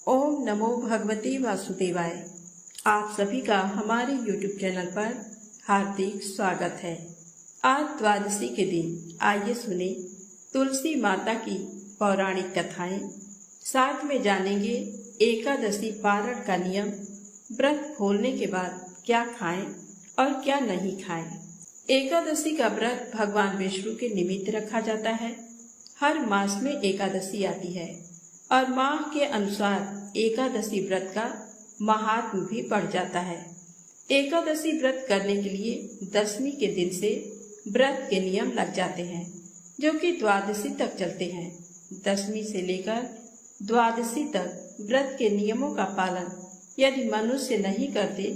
ओम नमो भगवते वासुदेवाय। आप सभी का हमारे YouTube चैनल पर हार्दिक स्वागत है। आज द्वादशी के दिन आइए सुने तुलसी माता की पौराणिक कथाएं। साथ में जानेंगे एकादशी पारण का नियम, व्रत खोलने के बाद क्या खाएं और क्या नहीं खाएं। एकादशी का व्रत भगवान विष्णु के निमित्त रखा जाता है। हर मास में एकादशी आती है और माह के अनुसार एकादशी व्रत का महात्म भी बढ़ जाता है। एकादशी व्रत करने के लिए दशमी के दिन से व्रत के नियम लग जाते हैं, जो कि द्वादशी तक चलते हैं। दशमी से लेकर द्वादशी तक व्रत के नियमों का पालन यदि मनुष्य नहीं करते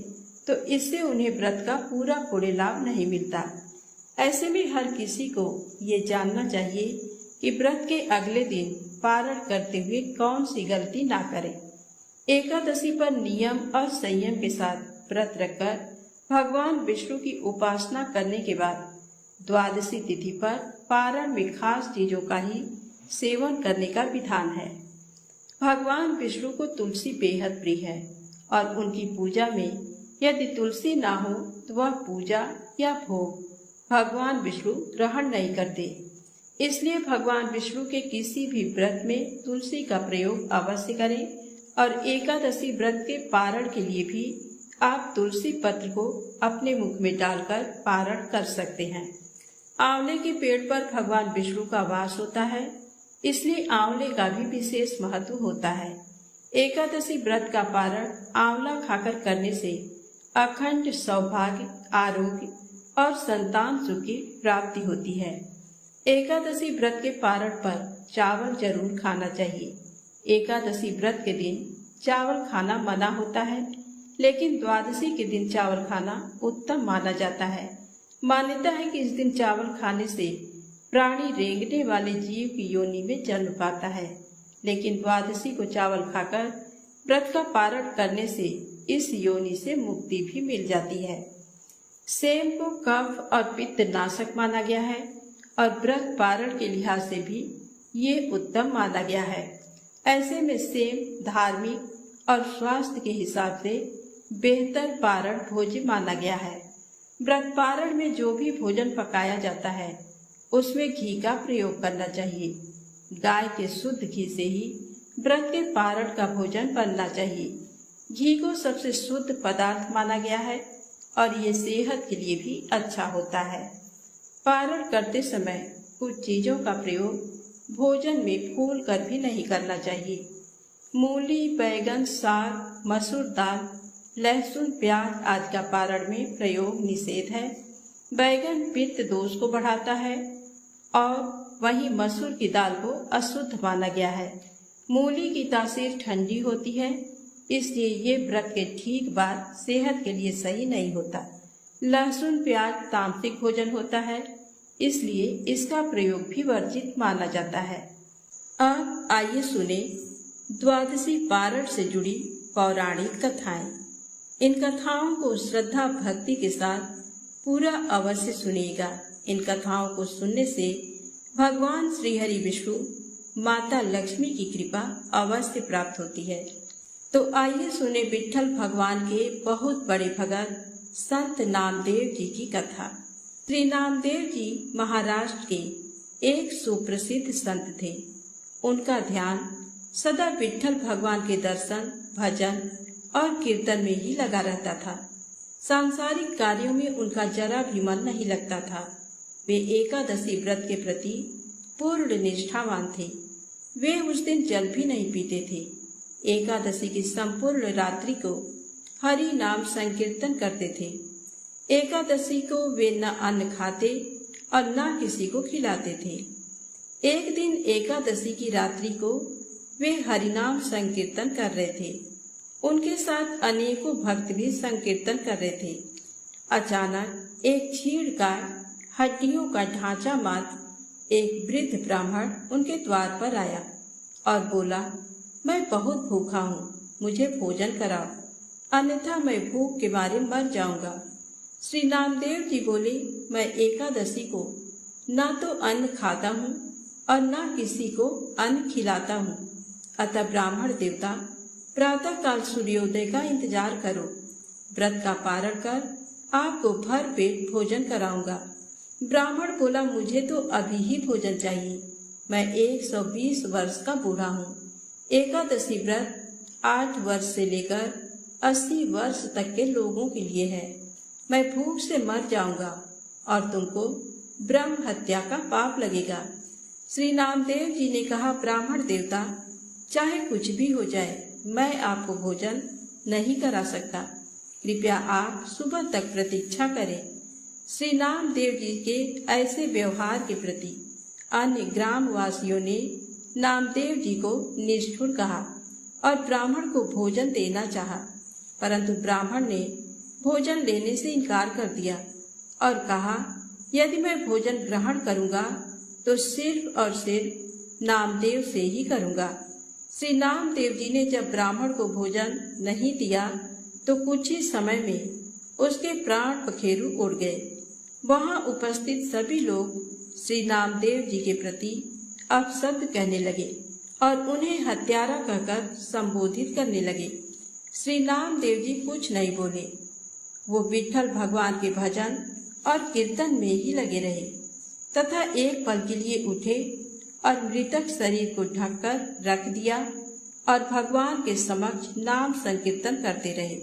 तो इससे उन्हें व्रत का पूरा पुण्य लाभ नहीं मिलता। ऐसे में हर किसी को ये जानना चाहिए कि व्रत के अगले दिन पारण करते हुए कौन सी गलती ना करें। एकादशी पर नियम और संयम के साथ व्रत रखकर भगवान विष्णु की उपासना करने के बाद द्वादशी तिथि पर पारण में खास चीजों का ही सेवन करने का विधान है। भगवान विष्णु को तुलसी बेहद प्रिय है और उनकी पूजा में यदि तुलसी ना हो तो वह पूजा या भोग भगवान विष्णु ग्रहण नहीं करते। इसलिए भगवान विष्णु के किसी भी व्रत में तुलसी का प्रयोग अवश्य करें और एकादशी व्रत के पारण के लिए भी आप तुलसी पत्र को अपने मुख में डालकर पारण कर सकते हैं। आंवले के पेड़ पर भगवान विष्णु का वास होता है, इसलिए आंवले का भी विशेष महत्व होता है। एकादशी व्रत का पारण आंवला खाकर करने से अखंड सौभाग्य, आरोग्य और संतान सुख की प्राप्ति होती है। एकादशी व्रत के पारण पर चावल जरूर खाना चाहिए। एकादशी व्रत के दिन चावल खाना मना होता है, लेकिन द्वादशी के दिन चावल खाना उत्तम माना जाता है। मान्यता है कि इस दिन चावल खाने से प्राणी रेंगने वाले जीव की योनि में जन्म पाता है, लेकिन द्वादशी को चावल खाकर व्रत का पारण करने से इस योनि से मुक्ति भी मिल जाती है। सेम को कफ और पित्त नाशक माना गया है और व्रत पारण के लिहाज से भी ये उत्तम माना गया है। ऐसे में सेम धार्मिक और स्वास्थ्य के हिसाब से बेहतर पारण भोज्य माना गया है। व्रत पारण में जो भी भोजन पकाया जाता है उसमें घी का प्रयोग करना चाहिए। गाय के शुद्ध घी से ही व्रत के पारण का भोजन बनना चाहिए। घी को सबसे शुद्ध पदार्थ माना गया है और ये सेहत के लिए भी अच्छा होता है। पारण करते समय कुछ चीजों का प्रयोग भोजन में भूल कर भी नहीं करना चाहिए। मूली, बैगन, साग, मसूर दाल, लहसुन, प्याज आदि का पारण में प्रयोग निषेध है। बैगन पित्त दोष को बढ़ाता है और वहीं मसूर की दाल को अशुद्ध माना गया है। मूली की तासीर ठंडी होती है, इसलिए ये व्रत के ठीक बाद सेहत के लिए सही नहीं होता। लहसुन प्याज तामसिक भोजन होता है, इसलिए इसका प्रयोग भी वर्जित माना जाता है। अब आइए सुने द्वादशी पारण से जुड़ी पौराणिक कथाएं। इन कथाओं को श्रद्धा भक्ति के साथ पूरा अवश्य सुनिएगा। इन कथाओं को सुनने से भगवान श्री हरि विष्णु, माता लक्ष्मी की कृपा अवश्य प्राप्त होती है। तो आइए सुने विट्ठल भगवान के बहुत बड़े भगत संत नामदेव जी की कथा। श्री नामदेव जी महाराष्ट्र के एक सुप्रसिद्ध संत थे। उनका ध्यान सदा विट्ठल भगवान के दर्शन, भजन और कीर्तन में ही लगा रहता था। सांसारिक कार्यों में उनका जरा भी मन नहीं लगता था। वे एकादशी व्रत के प्रति पूर्ण निष्ठावान थे। वे उस दिन जल भी नहीं पीते थे। एकादशी की संपूर्ण रात्रि को हरि नाम संकीर्तन करते थे। एकादशी को वे न अन्न खाते और न किसी को खिलाते थे। एक दिन एकादशी की रात्रि को वे हरिनाम संकीर्तन कर रहे थे। उनके साथ अनेकों भक्त भी संकीर्तन कर रहे थे। अचानक एक छीड़कार, हड्डियों का ढांचा मात्र एक वृद्ध ब्राह्मण उनके द्वार पर आया और बोला, मैं बहुत भूखा हूँ, मुझे भोजन कराओ, अन्यथा मैं भूख के मारे मर जाऊंगा। श्री नामदेव जी बोले, मैं एकादशी को न तो अन्न खाता हूँ और न किसी को अन्न खिलाता हूँ, अतः ब्राह्मण देवता प्रातः काल सूर्योदय का इंतजार करो। व्रत का पारण कर आपको भर पेट भोजन कराऊंगा। ब्राह्मण बोला, मुझे तो अभी ही भोजन चाहिए, मैं 120 वर्ष का बूढ़ा हूँ। एकादशी व्रत 8 वर्ष से लेकर 80 वर्ष तक के लोगों के लिए है। मैं भूख से मर जाऊंगा और तुमको ब्रह्म हत्या का पाप लगेगा। श्री नामदेव जी ने कहा, ब्राह्मण देवता, चाहे कुछ भी हो जाए, मैं आपको भोजन नहीं करा सकता। कृपया आप सुबह तक प्रतीक्षा करें। श्री नामदेव जी के ऐसे व्यवहार के प्रति अन्य ग्रामवासियों ने नामदेव जी को निष्ठुर कहा और ब्राह्मण को भोजन देना चाहा, परंतु ब्राह्मण ने भोजन लेने से इनकार कर दिया और कहा, यदि मैं भोजन ग्रहण करूंगा तो सिर्फ और सिर्फ नामदेव से ही करूंगा। श्री नामदेव जी ने जब ब्राह्मण को भोजन नहीं दिया तो कुछ ही समय में उसके प्राण पखेरु उड़ गए। वहां उपस्थित सभी लोग श्री नामदेव जी के प्रति अपशब्द कहने लगे और उन्हें हत्यारा कहकर संबोधित करने लगे। श्री नामदेव जी कुछ नहीं बोले, वो विठ्ठल भगवान के भजन और कीर्तन में ही लगे रहे तथा एक पल के लिए उठे और मृतक शरीर को ढककर रख दिया और भगवान के समक्ष नाम संकीर्तन करते रहे।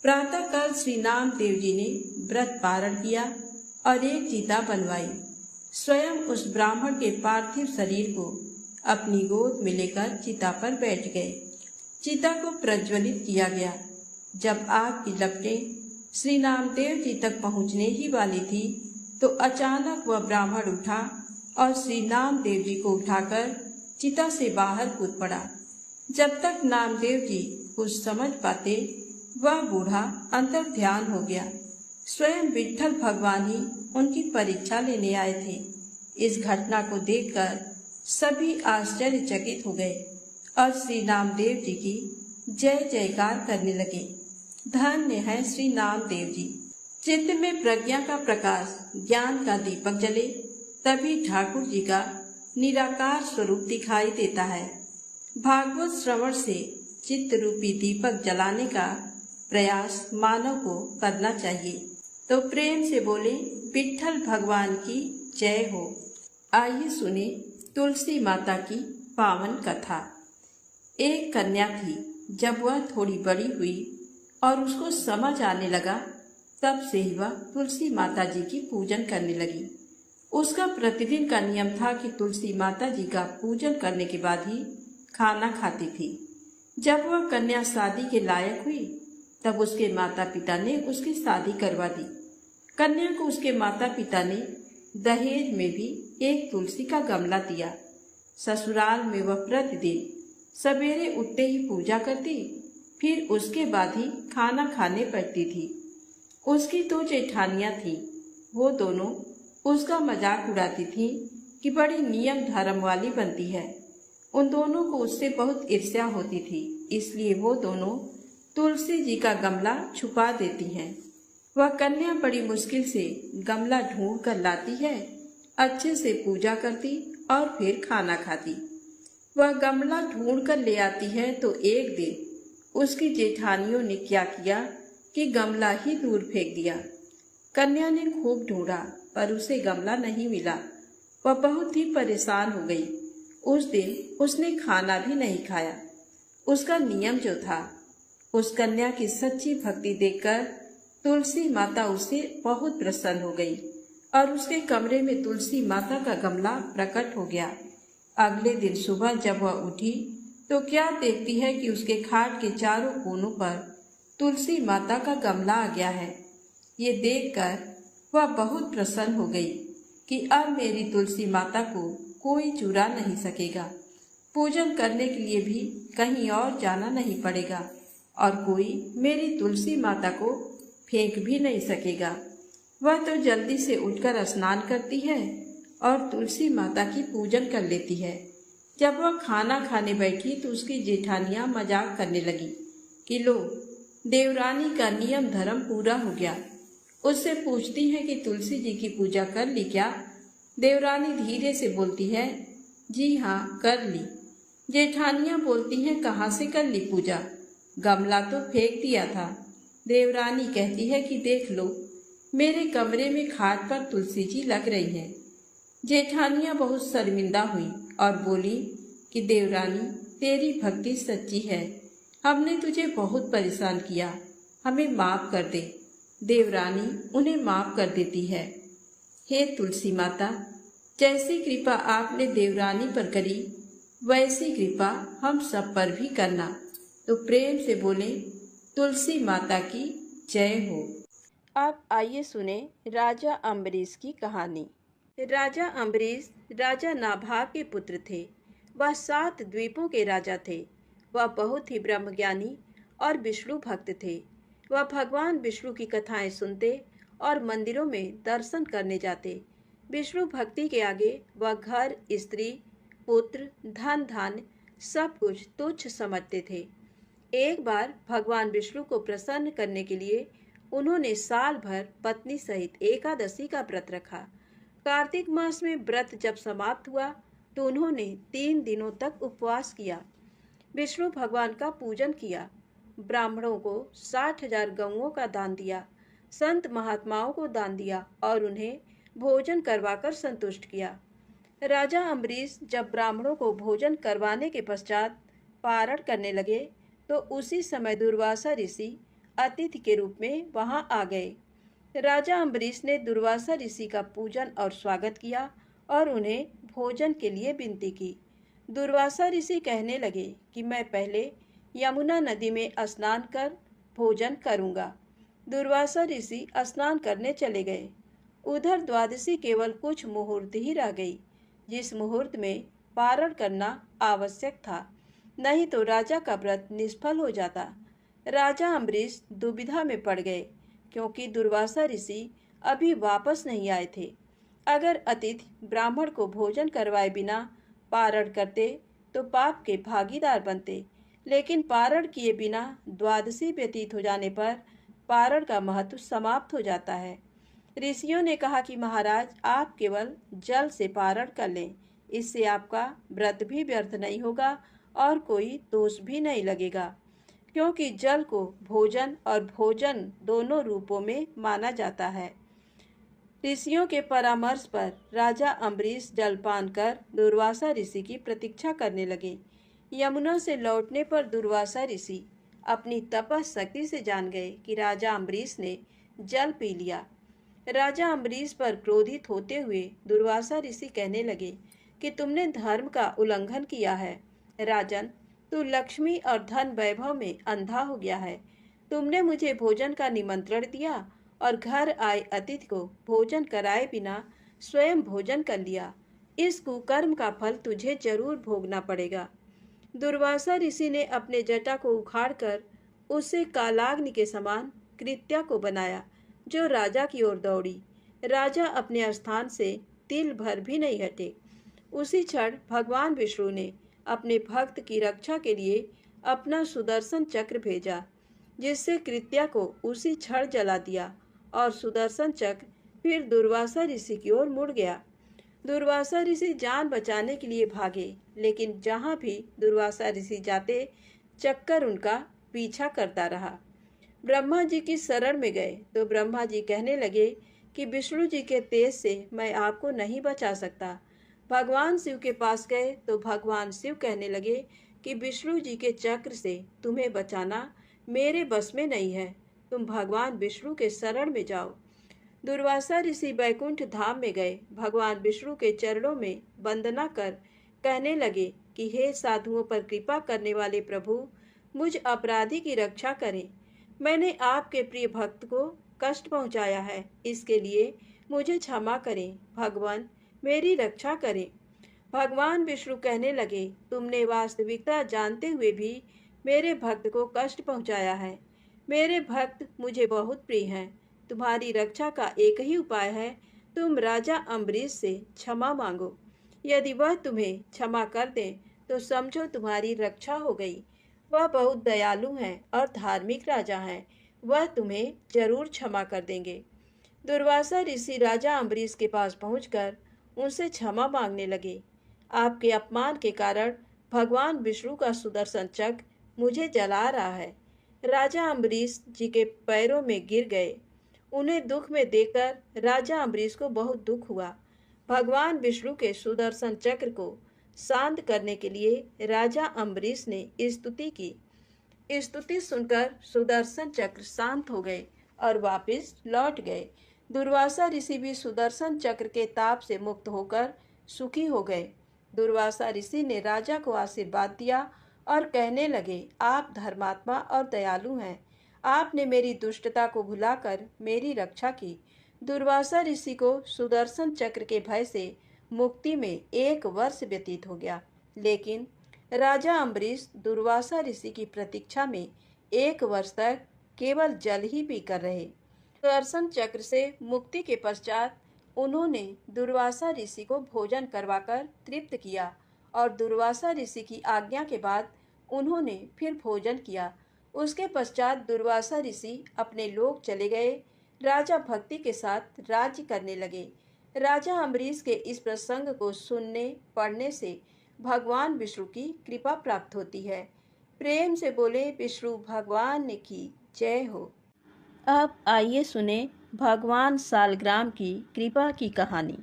प्रातःकाल श्री नामदेव जी ने व्रत पारण किया और एक चिता बनवाई। स्वयं उस ब्राह्मण के पार्थिव शरीर को अपनी गोद में लेकर चिता पर बैठ गए। चिता को प्रज्वलित किया गया। जब आग की लपटें श्री नामदेव जी तक पहुंचने ही वाली थी तो अचानक वह ब्राह्मण उठा और श्री नामदेव जी को उठाकर चिता से बाहर कूद पड़ा। जब तक नामदेव जी कुछ समझ पाते, वह बूढ़ा अंतर ध्यान हो गया। स्वयं विठ्ठल भगवान ही उनकी परीक्षा लेने आए थे। इस घटना को देखकर सभी आश्चर्यचकित हो गए और श्री नामदेव जी की जय जयकार करने लगे। धन्य है श्री नामदेव जी। चित्त में प्रज्ञा का प्रकाश, ज्ञान का दीपक जले, तभी ठाकुर जी का निराकार स्वरूप दिखाई देता है। भागवत श्रवण से चित्त रूपी दीपक जलाने का प्रयास मानव को करना चाहिए। तो प्रेम से बोले, विठ्ठल भगवान की जय हो। आइए सुने तुलसी माता की पावन कथा। एक कन्या थी। जब वह थोड़ी बड़ी हुई और उसको समझ आने लगा, तब से ही वह तुलसी माता जी की पूजन करने लगी। उसका प्रतिदिन का नियम था कि तुलसी माता जी का पूजन करने के बाद ही खाना खाती थी। जब वह कन्या शादी के लायक हुई, तब उसके माता पिता ने उसकी शादी करवा दी। कन्या को उसके माता पिता ने दहेज में भी एक तुलसी का गमला दिया। ससुराल में वह प्रतिदिन सवेरे उठते ही पूजा करती, फिर उसके बाद ही खाना खाने बैठती थी। उसकी 2 जेठानियां थीं। वो दोनों उसका मजाक उड़ाती थीं कि बड़ी नियम धर्म वाली बनती है। उन दोनों को उससे बहुत ईर्ष्या होती थी, इसलिए वो दोनों तुलसी जी का गमला छुपा देती हैं। वह कन्या बड़ी मुश्किल से गमला ढूंढ कर लाती है, अच्छे से पूजा करती और फिर खाना खाती। वह गमला ढूंढ कर ले आती है तो एक दिन उसकी जेठानियों ने क्या किया कि गमला ही दूर फेंक दिया। कन्या ने खूब ढूंढा पर उसे गमला नहीं मिला। वह बहुत ही परेशान हो गई। उस दिन उसने खाना भी नहीं खाया। उसका नियम जो था, उस कन्या की सच्ची भक्ति देखकर तुलसी माता उससे बहुत प्रसन्न हो गई और उसके कमरे में तुलसी माता का गमला प्रकट हो गया। अगले दिन सुबह जब वह उठी तो क्या देखती है कि उसके खाट के चारों कोनों पर तुलसी माता का गमला आ गया है। ये देखकर वह बहुत प्रसन्न हो गई कि अब मेरी तुलसी माता को कोई चुरा नहीं सकेगा। पूजन करने के लिए भी कहीं और जाना नहीं पड़ेगा और कोई मेरी तुलसी माता को फेंक भी नहीं सकेगा। वह तो जल्दी से उठकर स्नान करती है और तुलसी माता की पूजन कर लेती है। जब वह खाना खाने बैठी तो उसकी जेठानियां मजाक करने लगी कि लो, देवरानी का नियम धर्म पूरा हो गया। उससे पूछती है कि तुलसी जी की पूजा कर ली क्या? देवरानी धीरे से बोलती है, जी हाँ, कर ली। जेठानियां बोलती हैं कहाँ से कर ली पूजा, गमला तो फेंक दिया था। देवरानी कहती है कि देख लो, मेरे कमरे में खाट पर तुलसी जी लग रही हैं। जेठानियां बहुत शर्मिंदा हुई और बोली कि देवरानी, तेरी भक्ति सच्ची है, हमने तुझे बहुत परेशान किया, हमें माफ कर दे। देवरानी उन्हें माफ कर देती है। हे तुलसी माता, जैसी कृपा आपने देवरानी पर करी, वैसी कृपा हम सब पर भी करना। तो प्रेम से बोले, तुलसी माता की जय हो। अब आइए सुने राजा अम्बरीश की कहानी। राजा अम्बरीश राजा नाभाग के पुत्र थे। वह 7 द्वीपों के राजा थे। वह बहुत ही ब्रह्मज्ञानी और विष्णु भक्त थे। वह भगवान विष्णु की कथाएं सुनते और मंदिरों में दर्शन करने जाते। विष्णु भक्ति के आगे वह घर, स्त्री, पुत्र, धन धान्य सब कुछ तुच्छ समझते थे। एक बार भगवान विष्णु को प्रसन्न करने के लिए उन्होंने साल भर पत्नी सहित एकादशी का व्रत रखा। कार्तिक मास में व्रत जब समाप्त हुआ तो उन्होंने 3 दिनों तक उपवास किया। विष्णु भगवान का पूजन किया, ब्राह्मणों को 60,000 गौओं का दान दिया, संत महात्माओं को दान दिया और उन्हें भोजन करवाकर संतुष्ट किया। राजा अम्बरीश जब ब्राह्मणों को भोजन करवाने के पश्चात पारण करने लगे तो उसी समय दुर्वासा ऋषि अतिथि के रूप में वहां आ गए। राजा अम्बरीश ने दुर्वासा ऋषि का पूजन और स्वागत किया और उन्हें भोजन के लिए विनती की। दुर्वासा ऋषि कहने लगे कि मैं पहले यमुना नदी में स्नान कर भोजन करूंगा। दुर्वासा ऋषि स्नान करने चले गए। उधर द्वादशी केवल कुछ मुहूर्त ही रह गई, जिस मुहूर्त में पारण करना आवश्यक था, नहीं तो राजा का व्रत निष्फल हो जाता। राजा अम्बरीश दुविधा में पड़ गए क्योंकि दुर्वासा ऋषि अभी वापस नहीं आए थे। अगर अतिथि ब्राह्मण को भोजन करवाए बिना पारण करते तो पाप के भागीदार बनते, लेकिन पारण किए बिना द्वादशी व्यतीत हो जाने पर पारण का महत्व समाप्त हो जाता है। ऋषियों ने कहा कि महाराज, आप केवल जल से पारण कर लें, इससे आपका व्रत भी व्यर्थ नहीं होगा और कोई दोष भी नहीं लगेगा, क्योंकि जल को भोजन और भोजन दोनों रूपों में माना जाता है। ऋषियों के परामर्श पर राजा अम्बरीश जलपान कर दुर्वासा ऋषि की प्रतीक्षा करने लगे। यमुना से लौटने पर दुर्वासा ऋषि अपनी तपशक्ति से जान गए कि राजा अम्बरीश ने जल पी लिया। राजा अम्बरीश पर क्रोधित होते हुए दुर्वासा ऋषि कहने लगे कि तुमने धर्म का उल्लंघन किया है। राजन, तू लक्ष्मी और धन वैभव में अंधा हो गया है। तुमने मुझे भोजन का निमंत्रण दिया और घर आए अतिथि को भोजन कराए बिना स्वयं भोजन कर लिया। इस कुकर्म का फल तुझे जरूर भोगना पड़ेगा। दुर्वासा ऋषि ने अपने जटा को उखाड़कर उससे कालाग्नि के समान कृत्या को बनाया, जो राजा की ओर दौड़ी। राजा अपने स्थान से तिल भर भी नहीं हटे। उसी क्षण भगवान विष्णु ने अपने भक्त की रक्षा के लिए अपना सुदर्शन चक्र भेजा, जिससे कृत्या को उसी क्षण जला दिया और सुदर्शन चक्र फिर दुर्वासा ऋषि की ओर मुड़ गया। दुर्वासा ऋषि जान बचाने के लिए भागे, लेकिन जहाँ भी दुर्वासा ऋषि जाते चक्कर उनका पीछा करता रहा। ब्रह्मा जी की शरण में गए तो ब्रह्मा जी कहने लगे कि विष्णु जी के तेज से मैं आपको नहीं बचा सकता। भगवान शिव के पास गए तो भगवान शिव कहने लगे कि विष्णु जी के चक्र से तुम्हें बचाना मेरे बस में नहीं है, तुम भगवान विष्णु के शरण में जाओ। दुर्वासा ऋषि बैकुंठ धाम में गए। भगवान विष्णु के चरणों में वंदना कर कहने लगे कि हे साधुओं पर कृपा करने वाले प्रभु, मुझ अपराधी की रक्षा करें। मैंने आपके प्रिय भक्त को कष्ट पहुंचाया है, इसके लिए मुझे क्षमा करें। भगवान, मेरी रक्षा करें। भगवान विष्णु कहने लगे, तुमने वास्तविकता जानते हुए भी मेरे भक्त को कष्ट पहुंचाया है। मेरे भक्त मुझे बहुत प्रिय हैं। तुम्हारी रक्षा का एक ही उपाय है, तुम राजा अम्बरीश से क्षमा मांगो। यदि वह तुम्हें क्षमा कर दे तो समझो तुम्हारी रक्षा हो गई। वह बहुत दयालु हैं और धार्मिक राजा हैं, वह तुम्हें जरूर क्षमा कर देंगे। दुर्वासा ऋषि राजा अम्बरीश के पास पहुंचकर उनसे क्षमा मांगने लगे। आपके अपमान के कारण भगवान विष्णु का सुदर्शन चक्र मुझे जला रहा है। राजा अम्बरीश जी के पैरों में गिर गए। उन्हें दुख में देखकर राजा अम्बरीश को बहुत दुख हुआ। भगवान विष्णु के सुदर्शन चक्र को शांत करने के लिए राजा अम्बरीश ने स्तुति की। स्तुति सुनकर सुदर्शन चक्र शांत हो गए और वापस लौट गए। दुर्वासा ऋषि भी सुदर्शन चक्र के ताप से मुक्त होकर सुखी हो गए। दुर्वासा ऋषि ने राजा को आशीर्वाद दिया और कहने लगे, आप धर्मात्मा और दयालु हैं। आपने मेरी दुष्टता को भुलाकर मेरी रक्षा की। दुर्वासा ऋषि को सुदर्शन चक्र के भय से मुक्ति में 1 वर्ष व्यतीत हो गया, लेकिन राजा अम्बरीश दुर्वासा ऋषि की प्रतीक्षा में 1 वर्ष तक केवल जल ही पीकर रहे। सुदर्शन चक्र से मुक्ति के पश्चात उन्होंने दुर्वासा ऋषि को भोजन करवाकर तृप्त किया और दुर्वासा ऋषि की आज्ञा के बाद उन्होंने फिर भोजन किया। उसके पश्चात दुर्वासा ऋषि अपने लोक चले गए। राजा भक्ति के साथ राज्य करने लगे। राजा अम्बरीश के इस प्रसंग को सुनने पढ़ने से भगवान विष्णु की कृपा प्राप्त होती है। प्रेम से बोले विष्णु भगवान की जय हो। अब आइए सुने भगवान सालग्राम की कृपा की कहानी।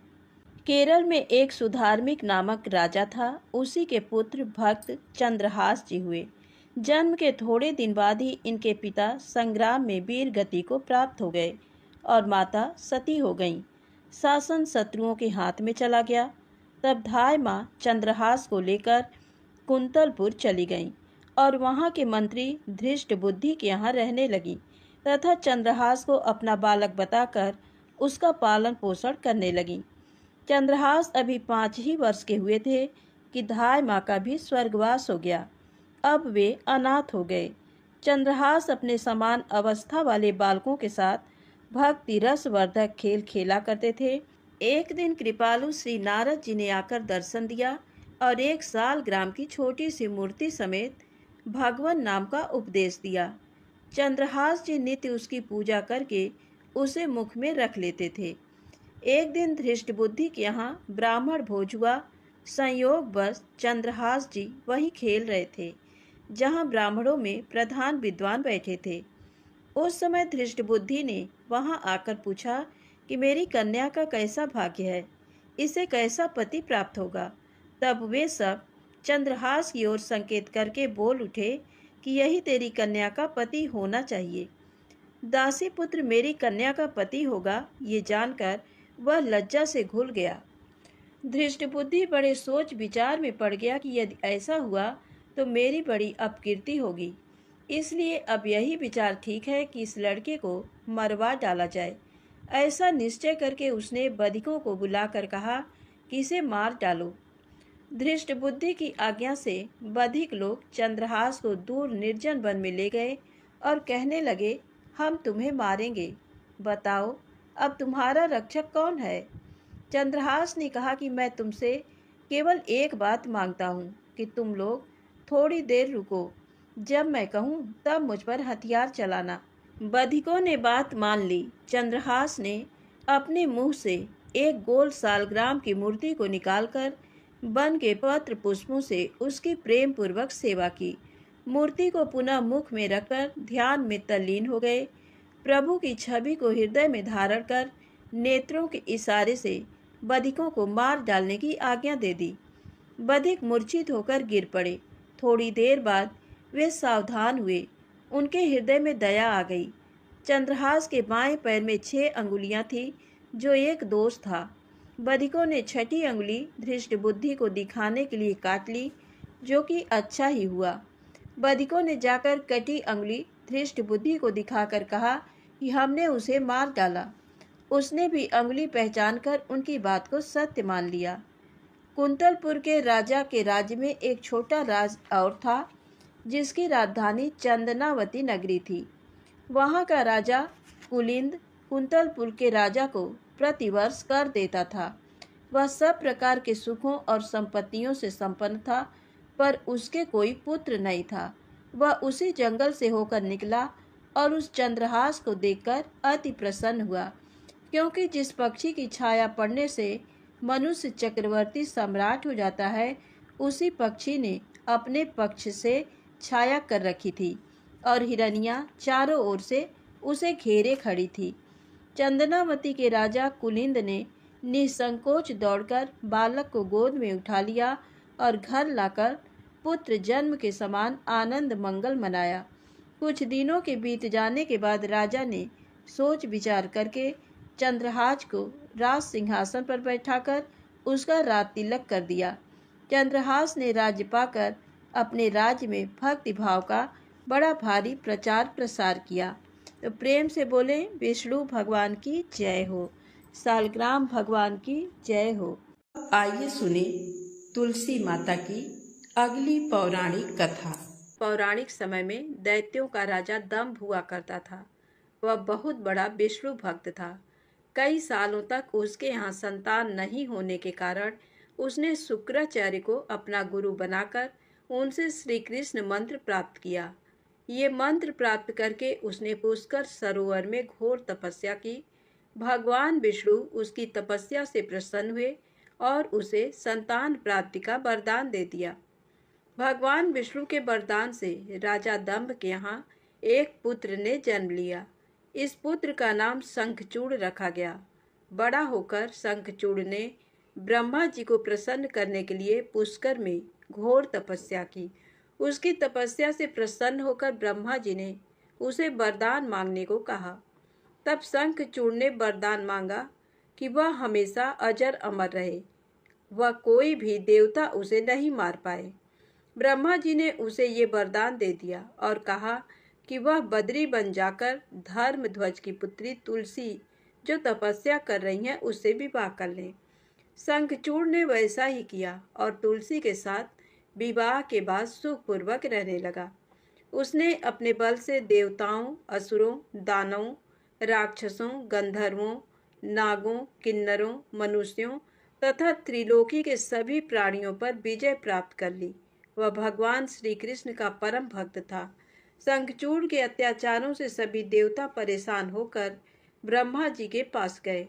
केरल में एक सुधार्मिक नामक राजा था। उसी के पुत्र भक्त चंद्रहास जी हुए। जन्म के थोड़े दिन बाद ही इनके पिता संग्राम में वीर गति को प्राप्त हो गए और माता सती हो गईं। शासन शत्रुओं के हाथ में चला गया। तब धाय माँ चंद्रहास को लेकर कुंतलपुर चली गईं और वहाँ के मंत्री धृष्ट बुद्धि के यहाँ रहने लगी तथा चंद्रहास को अपना बालक बताकर उसका पालन पोषण करने लगी। चंद्रहास अभी 5 ही वर्ष के हुए थे कि धाय माँ का भी स्वर्गवास हो गया। अब वे अनाथ हो गए। चंद्रहास अपने समान अवस्था वाले बालकों के साथ भक्ति रसवर्धक खेल खेला करते थे। एक दिन कृपालु श्री नारद जी ने आकर दर्शन दिया और 1 सालग्राम की छोटी सी मूर्ति समेत भगवान नाम का उपदेश दिया। चंद्रहास जी नित्य उसकी पूजा करके उसे मुख में रख लेते थे। एक दिन धृष्ट बुद्धि के यहाँ ब्राह्मण भोज हुआ। संयोगवश चंद्रहास जी वहीं खेल रहे थे जहाँ ब्राह्मणों में प्रधान विद्वान बैठे थे। उस समय धृष्ट बुद्धि ने वहाँ आकर पूछा कि मेरी कन्या का कैसा भाग्य है, इसे कैसा पति प्राप्त होगा। तब वे सब चंद्रहास की ओर संकेत करके बोल उठे कि यही तेरी कन्या का पति होना चाहिए। दासी पुत्र मेरी कन्या का पति होगा, ये जानकर वह लज्जा से घुल गया। धृष्ट बुद्धि बड़े सोच विचार में पड़ गया कि यदि ऐसा हुआ तो मेरी बड़ी अपकीर्ति होगी। इसलिए अब यही विचार ठीक है कि इस लड़के को मरवा डाला जाए। ऐसा निश्चय करके उसने बधिकों को बुलाकर कहा कि इसे मार डालो। धृष्ट बुद्धि की आज्ञा से बधिक लोग चंद्रहास को दूर निर्जन वन में ले गए और कहने लगे, हम तुम्हें मारेंगे, बताओ अब तुम्हारा रक्षक कौन है। चंद्रहास ने कहा कि मैं तुमसे केवल एक बात मांगता हूँ कि तुम लोग थोड़ी देर रुको, जब मैं कहूँ तब मुझ पर हथियार चलाना। बधिकों ने बात मान ली। चंद्रहास ने अपने मुंह से एक गोल सालग्राम की मूर्ति को निकालकर वन के पत्र पुष्पों से उसकी प्रेम पूर्वक सेवा की। मूर्ति को पुनः मुख में रखकर ध्यान में तल्लीन हो गए। प्रभु की छवि को हृदय में धारण कर नेत्रों के इशारे से बधिकों को मार डालने की आज्ञा दे दी। बधिक मूर्छित होकर गिर पड़े। थोड़ी देर बाद वे सावधान हुए। उनके हृदय में दया आ गई। चंद्रहास के बाएं पैर में 6 अंगुलियां थीं, जो एक दोष था। बधिकों ने 6ठी अंगुली धृष्ट बुद्धि को दिखाने के लिए काट ली, जो कि अच्छा ही हुआ। बधिकों ने जाकर कटी अंगुली धृष्ट बुद्धि को दिखाकर कहा कि हमने उसे मार डाला। उसने भी अंगुली पहचानकर उनकी बात को सत्य मान लिया। कुंतलपुर के राजा के राज्य में एक छोटा राज और था, जिसकी राजधानी चंदनावती नगरी थी। वहाँ का राजा कुलिंद कुंतलपुर के राजा को प्रतिवर्ष कर देता था। वह सब प्रकार के सुखों और संपत्तियों से संपन्न था, पर उसके कोई पुत्र नहीं था। वह उसी जंगल से होकर निकला और उस चंद्रहास को देखकर अति प्रसन्न हुआ, क्योंकि जिस पक्षी की छाया पड़ने से मनुष्य चक्रवर्ती सम्राट हो जाता है, उसी पक्षी ने अपने पक्ष से छाया कर रखी थी और हिरनियाँ चारों ओर से उसे घेरे खड़ी थी। चंदनावती के राजा कुलिंद ने निसंकोच दौड़कर बालक को गोद में उठा लिया और घर लाकर पुत्र जन्म के समान आनंद मंगल मनाया। कुछ दिनों के बीत जाने के बाद राजा ने सोच विचार करके चंद्रहास को राज सिंहासन पर बैठाकर उसका राज तिलक कर दिया। चंद्रहास ने राज्य पाकर अपने राज्य में भक्ति भाव का बड़ा भारी प्रचार प्रसार किया। तो प्रेम से बोले विष्णु भगवान की जय हो, सालग्राम भगवान की जय हो। आइए सुने तुलसी माता की अगली पौराणिक कथा। पौराणिक समय में दैत्यों का राजा दंभ हुआ करता था। वह बहुत बड़ा विष्णु भक्त था। कई सालों तक उसके यहाँ संतान नहीं होने के कारण उसने शुक्राचार्य को अपना गुरु बनाकर उनसे श्री कृष्ण मंत्र प्राप्त किया। ये मंत्र प्राप्त करके उसने पुष्कर सरोवर में घोर तपस्या की। भगवान विष्णु उसकी तपस्या से प्रसन्न हुए और उसे संतान प्राप्ति का वरदान दे दिया। भगवान विष्णु के वरदान से राजा दंभ के यहाँ एक पुत्र ने जन्म लिया। इस पुत्र का नाम शंखचूड़ रखा गया। बड़ा होकर शंखचूड़ ने ब्रह्मा जी को प्रसन्न करने के लिए पुष्कर में घोर तपस्या की। उसकी तपस्या से प्रसन्न होकर ब्रह्मा जी ने उसे वरदान मांगने को कहा। तब शंखचूड़ ने वरदान मांगा कि वह हमेशा अजर अमर रहे, वह कोई भी देवता उसे नहीं मार पाए। ब्रह्मा जी ने उसे ये वरदान दे दिया और कहा कि वह बद्री बन जाकर धर्मध्वज की पुत्री तुलसी जो तपस्या कर रही हैं उससे विवाह कर लें। शंखचूड़ ने वैसा ही किया और तुलसी के साथ विवाह के बाद सुखपूर्वक रहने लगा। उसने अपने बल से देवताओं, असुरों, दानवों, राक्षसों, गंधर्वों, नागों, किन्नरों, मनुष्यों तथा त्रिलोकी के सभी प्राणियों पर विजय प्राप्त कर ली। वह भगवान श्री कृष्ण का परम भक्त था। शंखचूड़ के अत्याचारों से सभी देवता परेशान होकर ब्रह्मा जी के पास गए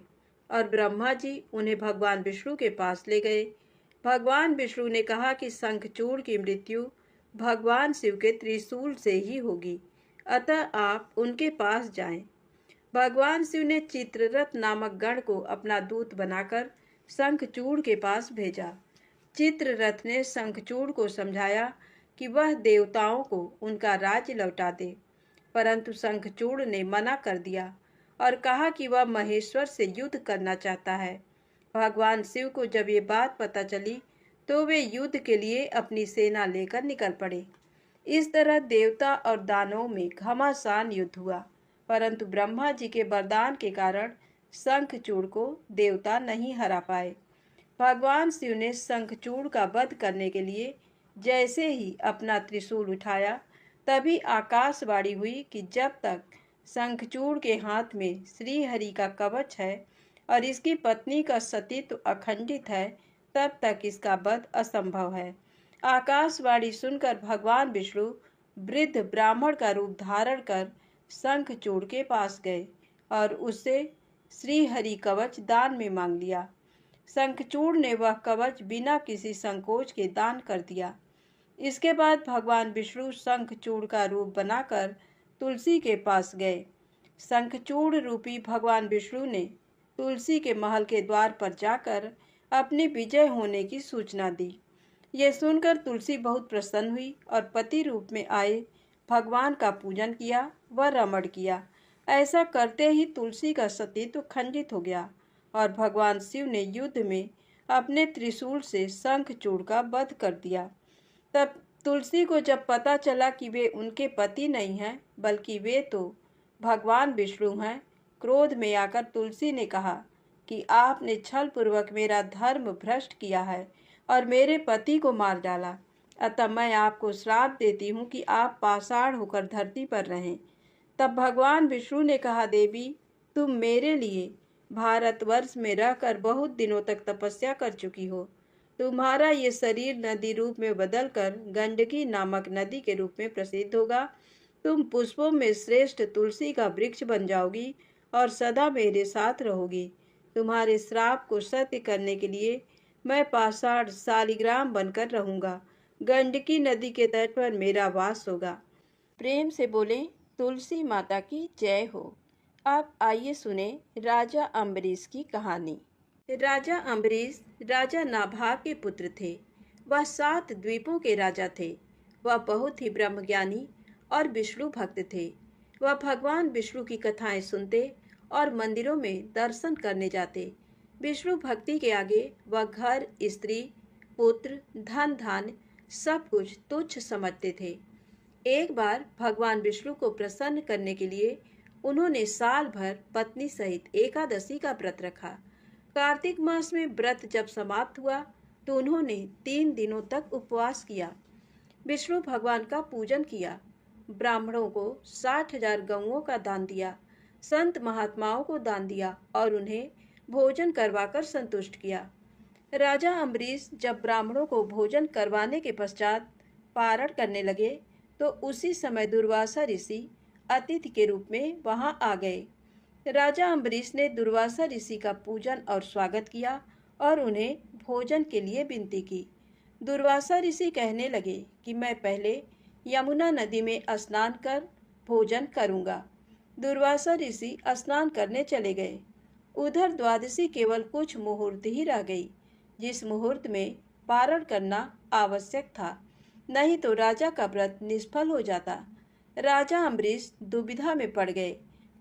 और ब्रह्मा जी उन्हें भगवान विष्णु के पास ले गए। भगवान विष्णु ने कहा कि शंखचूड़ की मृत्यु भगवान शिव के त्रिशूल से ही होगी, अतः आप उनके पास जाएं। भगवान शिव ने चित्ररथ नामक गण को अपना दूत बनाकर शंखचूड़ के पास भेजा। चित्ररथ ने शंखचूड़ को समझाया कि वह देवताओं को उनका राज्य लौटा दे, परंतु शंखचूड़ ने मना कर दिया और कहा कि वह महेश्वर से युद्ध करना चाहता है। भगवान शिव को जब ये बात पता चली तो वे युद्ध के लिए अपनी सेना लेकर निकल पड़े। इस तरह देवता और दानवों में घमासान युद्ध हुआ, परंतु ब्रह्मा जी के वरदान के कारण शंखचूड़ को देवता नहीं हरा पाए। भगवान शिव ने शंखचूड़ का वध करने के लिए जैसे ही अपना त्रिशूल उठाया तभी आकाशवाणी हुई कि जब तक शंखचूड़ के हाथ में श्री हरि का कवच है और इसकी पत्नी का सतीत्व अखंडित है तब तक इसका वध असंभव है। आकाशवाणी सुनकर भगवान विष्णु वृद्ध ब्राह्मण का रूप धारण कर शंखचूड़ के पास गए और उससे श्री हरि कवच दान में मांग लिया। शंखचूड़ ने वह कवच बिना किसी संकोच के दान कर दिया। इसके बाद भगवान विष्णु शंखचूड़ का रूप बनाकर तुलसी के पास गए। शंखचूड़ रूपी भगवान विष्णु ने तुलसी के महल के द्वार पर जाकर अपनी विजय होने की सूचना दी। यह सुनकर तुलसी बहुत प्रसन्न हुई और पति रूप में आए भगवान का पूजन किया व रमण किया। ऐसा करते ही तुलसी का सतीत्व खंडित हो गया और भगवान शिव ने युद्ध में अपने त्रिशूल से शंखचूड़ का वध कर दिया। तब तुलसी को जब पता चला कि वे उनके पति नहीं हैं बल्कि वे तो भगवान विष्णु हैं, क्रोध में आकर तुलसी ने कहा कि आपने छल पूर्वक मेरा धर्म भ्रष्ट किया है और मेरे पति को मार डाला, अतः मैं आपको श्राप देती हूँ कि आप पाषाण होकर धरती पर रहें। तब भगवान विष्णु ने कहा, देवी तुम मेरे लिए भारतवर्ष में रहकर बहुत दिनों तक तपस्या कर चुकी हो। तुम्हारा ये शरीर नदी रूप में बदलकर गंडकी नामक नदी के रूप में प्रसिद्ध होगा। तुम पुष्पों में श्रेष्ठ तुलसी का वृक्ष बन जाओगी और सदा मेरे साथ रहोगी। तुम्हारे श्राप को सत्य करने के लिए मैं पाषाण शालिग्राम बनकर रहूँगा। गंडकी नदी के तट पर मेरा वास होगा। प्रेम से बोले तुलसी माता की जय हो। अब आइए सुने राजा अम्बरीश की कहानी। राजा अम्बरीश राजा नाभाग के पुत्र थे। वह 7 द्वीपों के राजा थे। वह बहुत ही ब्रह्मज्ञानी और विष्णु भक्त थे। वह भगवान विष्णु की कथाएं सुनते और मंदिरों में दर्शन करने जाते। विष्णु भक्ति के आगे वह घर, स्त्री, पुत्र, धन धान्य सब कुछ तुच्छ समझते थे। एक बार भगवान विष्णु को प्रसन्न करने के लिए उन्होंने साल भर पत्नी सहित एकादशी का व्रत रखा। कार्तिक मास में व्रत जब समाप्त हुआ तो उन्होंने 3 दिनों तक उपवास किया। विष्णु भगवान का पूजन किया। ब्राह्मणों को 60,000 गौओं का दान दिया। संत महात्माओं को दान दिया और उन्हें भोजन करवाकर संतुष्ट किया। राजा अम्बरीश जब ब्राह्मणों को भोजन करवाने के पश्चात पारण करने लगे तो उसी समय दुर्वासा ऋषि अतिथि के रूप में वहां आ गए। राजा अम्बरीश ने दुर्वासा ऋषि का पूजन और स्वागत किया और उन्हें भोजन के लिए विनती की। दुर्वासा ऋषि कहने लगे कि मैं पहले यमुना नदी में स्नान कर भोजन करूंगा। दुर्वासा ऋषि स्नान करने चले गए। उधर द्वादशी केवल कुछ मुहूर्त ही रह गई, जिस मुहूर्त में पारण करना आवश्यक था, नहीं तो राजा का व्रत निष्फल हो जाता। राजा अम्बरीश दुविधा में पड़ गए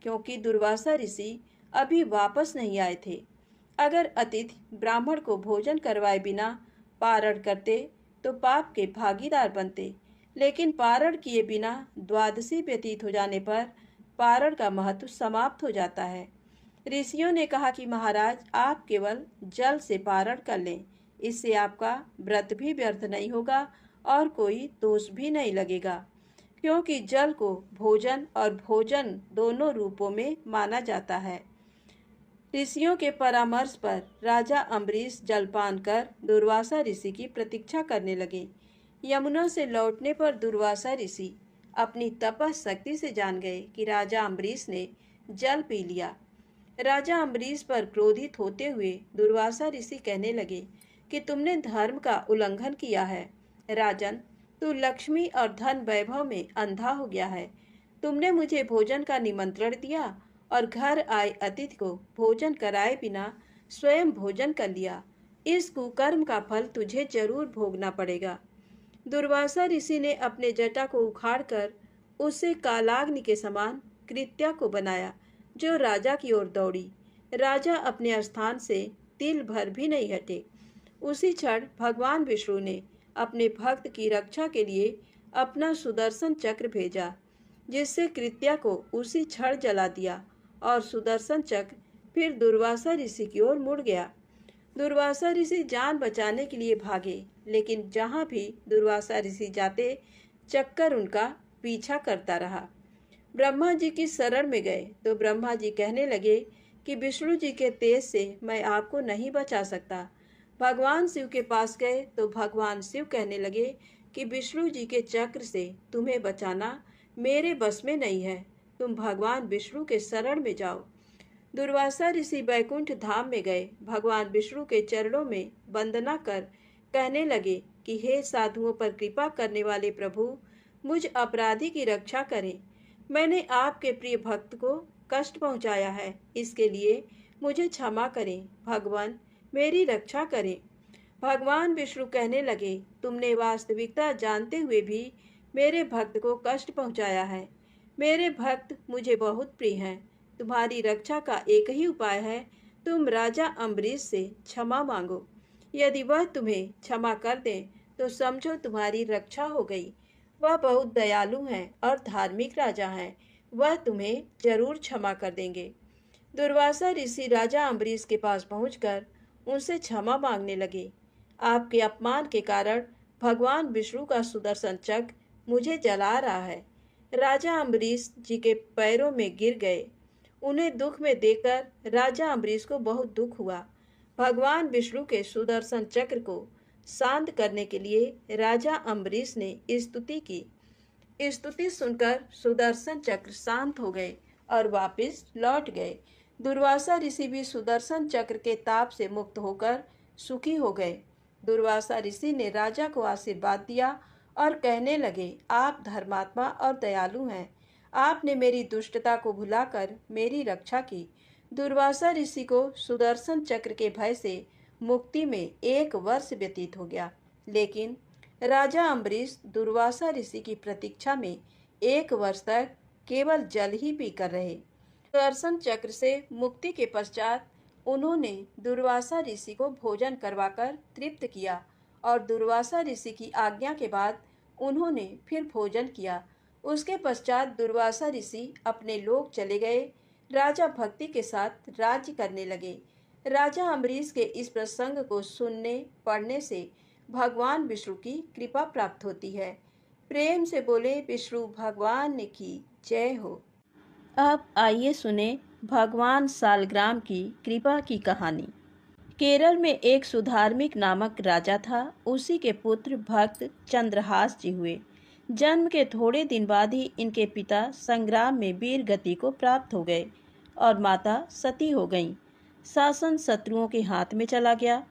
क्योंकि दुर्वासा ऋषि अभी वापस नहीं आए थे। अगर अतिथि ब्राह्मण को भोजन करवाए बिना पारण करते तो पाप के भागीदार बनते, लेकिन पारण किए बिना द्वादशी व्यतीत हो जाने पर पारण का महत्व समाप्त हो जाता है। ऋषियों ने कहा कि महाराज, आप केवल जल से पारण कर लें, इससे आपका व्रत भी व्यर्थ नहीं होगा और कोई दोष भी नहीं लगेगा, क्योंकि जल को भोजन और भोजन दोनों रूपों में माना जाता है। ऋषियों के परामर्श पर राजा अम्बरीश जलपान कर दुर्वासा ऋषि की प्रतीक्षा करने लगे। यमुना से लौटने पर दुर्वासा ऋषि अपनी तपशक्ति से जान गए कि राजा अम्बरीश ने जल पी लिया। राजा अम्बरीश पर क्रोधित होते हुए दुर्वासा ऋषि कहने लगे कि तुमने धर्म का उल्लंघन किया है। राजन, तू लक्ष्मी और धन वैभव में अंधा हो गया है। तुमने मुझे भोजन का निमंत्रण दिया और घर आए अतिथि को भोजन कराए बिना स्वयं भोजन कर लिया। इस कुकर्म का फल तुझे जरूर भोगना पड़ेगा। दुर्वासा ऋषि ने अपने जटा को उखाड़कर उससे कालाग्नि के समान कृत्या को बनाया, जो राजा की ओर दौड़ी। राजा अपने स्थान से तिल भर भी नहीं हटे। उसी क्षण भगवान विष्णु ने अपने भक्त की रक्षा के लिए अपना सुदर्शन चक्र भेजा, जिससे कृत्या को उसी क्षण जला दिया और सुदर्शन चक्र फिर दुर्वासा ऋषि की ओर मुड़ गया। दुर्वासा ऋषि जान बचाने के लिए भागे, लेकिन जहाँ भी दुर्वासा ऋषि जाते चक्कर उनका पीछा करता रहा। ब्रह्मा जी की शरण में गए तो ब्रह्मा जी कहने लगे कि विष्णु जी के तेज से मैं आपको नहीं बचा सकता। भगवान शिव के पास गए तो भगवान शिव कहने लगे कि विष्णु जी के चक्र से तुम्हें बचाना मेरे बस में नहीं है, तुम भगवान विष्णु के शरण में जाओ। दुर्वासा ऋषि बैकुंठ धाम में गए। भगवान विष्णु के चरणों में वंदना कर कहने लगे कि हे साधुओं पर कृपा करने वाले प्रभु, मुझ अपराधी की रक्षा करें। मैंने आपके प्रिय भक्त को कष्ट पहुंचाया है, इसके लिए मुझे क्षमा करें। भगवान, मेरी रक्षा करें। भगवान विष्णु कहने लगे, तुमने वास्तविकता जानते हुए भी मेरे भक्त को कष्ट पहुंचाया है। मेरे भक्त मुझे बहुत प्रिय हैं। तुम्हारी रक्षा का एक ही उपाय है, तुम राजा अम्बरीश से क्षमा मांगो। यदि वह तुम्हें क्षमा कर दे तो समझो तुम्हारी रक्षा हो गई। वह बहुत दयालु हैं और धार्मिक राजा हैं, वह तुम्हें जरूर क्षमा कर देंगे। दुर्वासा ऋषि राजा अम्बरीश के पास पहुंचकर उनसे क्षमा मांगने लगे। आपके अपमान के कारण भगवान विष्णु का सुदर्शन चक्र मुझे जला रहा है। राजा अम्बरीश जी के पैरों में गिर गए। उन्हें दुख में देखकर राजा अम्बरीश को बहुत दुख हुआ। भगवान विष्णु के सुदर्शन चक्र को शांत करने के लिए राजा अम्बरीश ने स्तुति की। स्तुति सुनकर सुदर्शन चक्र शांत हो गए और वापस लौट गए। दुर्वासा ऋषि भी सुदर्शन चक्र के ताप से मुक्त होकर सुखी हो गए। दुर्वासा ऋषि ने राजा को आशीर्वाद दिया और कहने लगे, आप धर्मात्मा और दयालु हैं। आपने मेरी दुष्टता को भुलाकर मेरी रक्षा की। दुर्वासा ऋषि को सुदर्शन चक्र के भय से मुक्ति में 1 वर्ष व्यतीत हो गया, लेकिन राजा अम्बरीश दुर्वासा ऋषि की प्रतीक्षा में 1 वर्ष तक केवल जल ही पीकर रहे। सुदर्शन चक्र से मुक्ति के पश्चात उन्होंने दुर्वासा ऋषि को भोजन करवाकर तृप्त किया और दुर्वासा ऋषि की आज्ञा के बाद उन्होंने फिर भोजन किया। उसके पश्चात दुर्वासा ऋषि अपने लोक चले गए। राजा भक्ति के साथ राज्य करने लगे। राजा अम्बरीश के इस प्रसंग को सुनने पढ़ने से भगवान विष्णु की कृपा प्राप्त होती है। प्रेम से बोले विष्णु भगवान की जय हो। अब आइए सुने भगवान सालग्राम की कृपा की कहानी। केरल में एक सुधार्मिक नामक राजा था। उसी के पुत्र भक्त चंद्रहास जी हुए। जन्म के थोड़े दिन बाद ही इनके पिता संग्राम में वीर गति को प्राप्त हो गए और माता सती हो गईं। शासन शत्रुओं के हाथ में चला गया।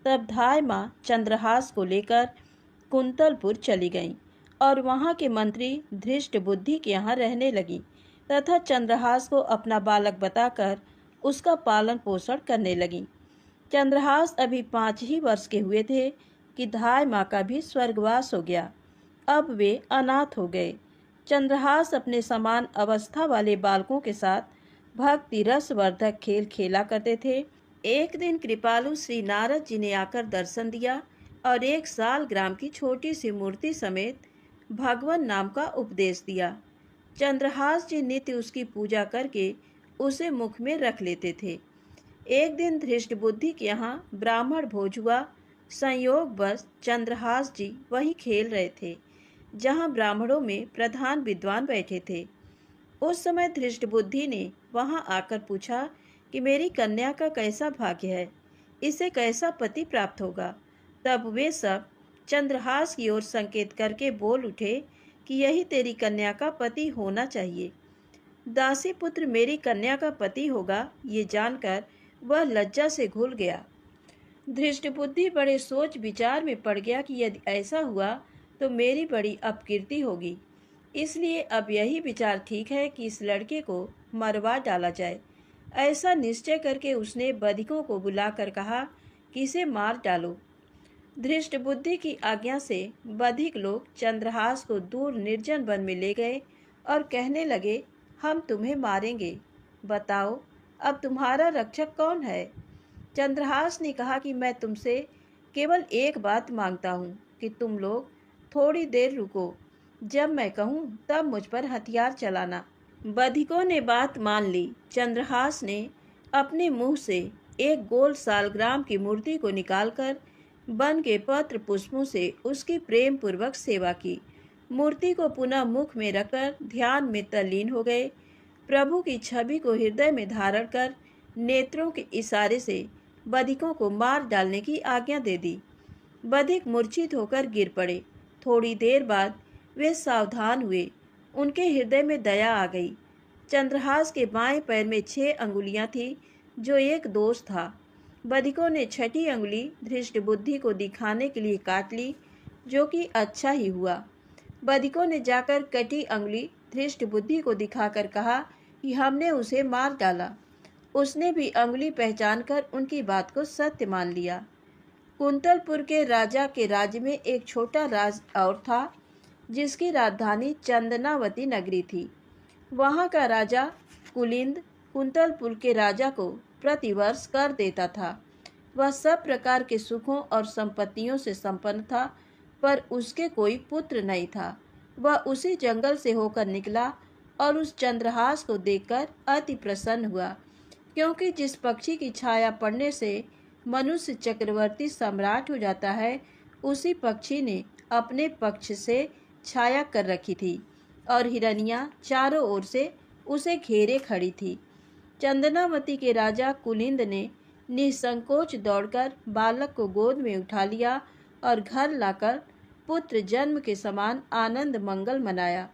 तब धाय माँ चंद्रहास को लेकर कुंतलपुर चली गईं और वहाँ के मंत्री धृष्ट बुद्धि के यहाँ रहने लगी तथा चंद्रहास को अपना बालक बताकर उसका पालन पोषण करने लगी। चंद्रहास अभी 5 ही वर्ष के हुए थे कि धाय माँ का भी स्वर्गवास हो गया। अब वे अनाथ हो गए। चंद्रहास अपने समान अवस्था वाले बालकों के साथ भक्ति रसवर्धक खेल खेला करते थे। एक दिन कृपालु श्री नारद जी ने आकर दर्शन दिया और 1 सालग्राम की छोटी सी मूर्ति समेत भगवान नाम का उपदेश दिया। चंद्रहास जी नित्य उसकी पूजा करके उसे मुख में रख लेते थे। एक दिन धृष्ट बुद्धि के यहाँ ब्राह्मण भोज हुआ। संयोगवश चंद्रहास जी वहीं खेल रहे थे जहाँ ब्राह्मणों में प्रधान विद्वान बैठे थे। उस समय धृष्ट बुद्धि ने वहाँ आकर पूछा कि मेरी कन्या का कैसा भाग्य है, इसे कैसा पति प्राप्त होगा। तब वे सब चंद्रहास की ओर संकेत करके बोल उठे कि यही तेरी कन्या का पति होना चाहिए। दासी पुत्र मेरी कन्या का पति होगा, ये जानकर वह लज्जा से घुल गया। धृष्ट बुद्धि बड़े सोच विचार में पड़ गया कि यदि ऐसा हुआ तो मेरी बड़ी अपकीर्ति होगी। इसलिए अब यही विचार ठीक है कि इस लड़के को मरवा डाला जाए। ऐसा निश्चय करके उसने बधिकों को बुलाकर कहा कि इसे मार डालो। धृष्ट बुद्धि की आज्ञा से बधिक लोग चंद्रहास को दूर निर्जन वन में ले गए और कहने लगे, हम तुम्हें मारेंगे, बताओ अब तुम्हारा रक्षक कौन है। चंद्रहास ने कहा कि मैं तुमसे केवल एक बात मांगता हूँ कि तुम लोग थोड़ी देर रुको, जब मैं कहूँ तब मुझ पर हथियार चलाना। बधिकों ने बात मान ली। चंद्रहास ने अपने मुंह से एक गोल सालग्राम की मूर्ति को निकालकर वन के पत्र पुष्पों से उसकी प्रेम पूर्वक सेवा की। मूर्ति को पुनः मुख में रखकर ध्यान में तल्लीन हो गए। प्रभु की छवि को हृदय में धारण कर नेत्रों के इशारे से बधिकों को मार डालने की आज्ञा दे दी। बधिक मूर्छित होकर गिर पड़े। थोड़ी देर बाद वे सावधान हुए। उनके हृदय में दया आ गई। चंद्रहास के बाएं पैर में 6 अंगुलियां थीं, जो एक दोष था। बधिकों ने 6ठी अंगुली धृष्ट बुद्धि को दिखाने के लिए काट ली, जो कि अच्छा ही हुआ। बधिकों ने जाकर कटी अंगुली धृष्ट बुद्धि को दिखाकर कहा कि हमने उसे मार डाला। उसने भी अंगुली पहचानकर उनकी बात को सत्य मान लिया। कुंतलपुर के राजा के राज्य में एक छोटा राज और था, जिसकी राजधानी चंदनावती नगरी थी। वहाँ का राजा कुलिंद कुंतलपुर के राजा को प्रतिवर्ष कर देता था। वह सब प्रकार के सुखों और संपत्तियों से संपन्न था, पर उसके कोई पुत्र नहीं था। वह उसी जंगल से होकर निकला और उस चंद्रहास को देखकर अति प्रसन्न हुआ, क्योंकि जिस पक्षी की छाया पड़ने से मनुष्य चक्रवर्ती सम्राट हो जाता है, उसी पक्षी ने अपने पक्ष से छाया कर रखी थी और हिरनियाँ चारों ओर से उसे घेरे खड़ी थी। चंदनावती के राजा कुलिंद ने निसंकोच दौड़कर बालक को गोद में उठा लिया और घर लाकर पुत्र जन्म के समान आनंद मंगल मनाया।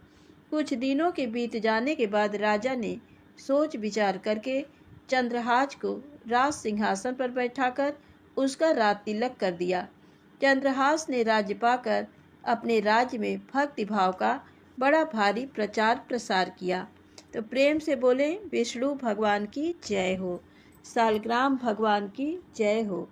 कुछ दिनों के बीत जाने के बाद राजा ने सोच विचार करके चंद्रहास को राज सिंहासन पर बैठाकर उसका राज तिलक कर दिया। चंद्रहास ने राज्य पाकर अपने राज्य में भक्ति भाव का बड़ा भारी प्रचार प्रसार किया। तो प्रेम से बोले विष्णु भगवान की जय हो, सालग्राम भगवान की जय हो।